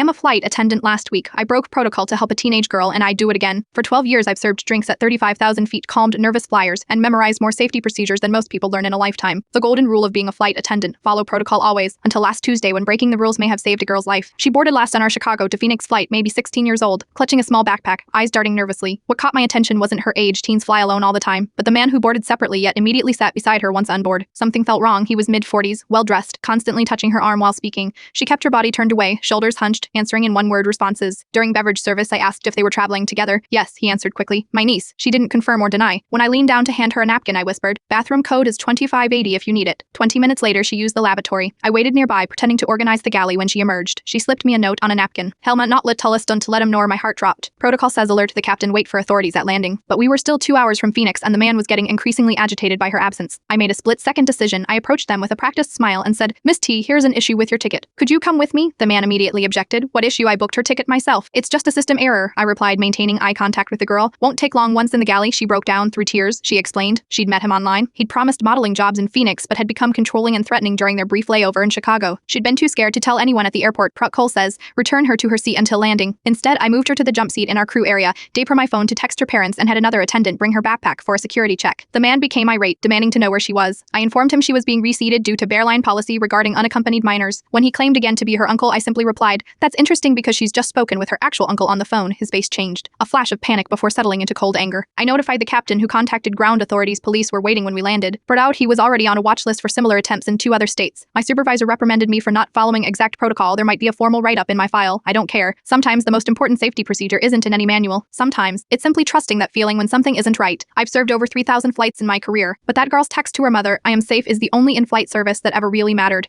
am a flight attendant. Last week, I broke protocol to help a teenage girl, and I'd do it again. For 12 years, I've served drinks at 35,000 feet, calmed nervous flyers, and memorized more safety procedures than most people learn in a lifetime. The golden rule of being a flight attendant: follow protocol always, until last Tuesday when breaking the rules may have saved a girl's life. She boarded last on our Chicago to Phoenix flight, maybe 16 years old, clutching a small backpack, eyes darting nervously. What caught my attention wasn't her age, teens fly alone all the time, but the man who boarded separately yet immediately sat beside her once on board. Something felt wrong. He was mid-40s, well-dressed, constantly touching her arm while speaking. She kept her body turned away, shoulders hunched, answering in one-word responses. During beverage service, I asked if they were traveling together. Yes, he answered quickly. My niece. She didn't confirm or deny. When I leaned down to hand her a napkin, I whispered, "Bathroom code is 2580 if you need it." 20 minutes later, she used the lavatory. I waited nearby, pretending to organize the galley when she emerged. She slipped me a note on a napkin. Helmet not lit Tulliston to let him know, my heart dropped. Protocol says alert the captain, wait for authorities at landing. But we were still 2 hours from Phoenix and the man was getting increasingly agitated by her absence. I made a split-second decision. I approached them with a practiced smile and said, "Miss T, here's an issue with your ticket. Could you come with me?" The man immediately objected. "What issue? I booked her ticket myself." "It's just a system error," I replied, maintaining eye contact with the girl. "Won't take long." Once in the galley, she broke down through tears. She explained she'd met him online. He'd promised modeling jobs in Phoenix but had become controlling and threatening during their brief layover in Chicago. She'd been too scared to tell anyone at the airport. Cole says, return her to her seat until landing. Instead, I moved her to the jump seat in our crew area, gave her my phone to text her parents, and had another attendant bring her backpack for a security check. The man became irate, demanding to know where she was. I informed him she was being reseated due to airline policy regarding unaccompanied minors. When he claimed again to be her uncle, I simply replied, "That's interesting because she's just spoken with her actual uncle on the phone." His face changed, a flash of panic before settling into cold anger. I notified the captain, who contacted ground authorities. Police were waiting when we landed. Brought out he was already on a watch list for similar attempts in 2 other states. My supervisor reprimanded me for not following exact protocol. There might be a formal write-up in my file. I don't care. Sometimes the most important safety procedure isn't in any manual. Sometimes it's simply trusting that feeling when something isn't right. I've served over 3,000 flights in my career, but that girl's text to her mother, "I am safe," is the only in-flight service that ever really mattered.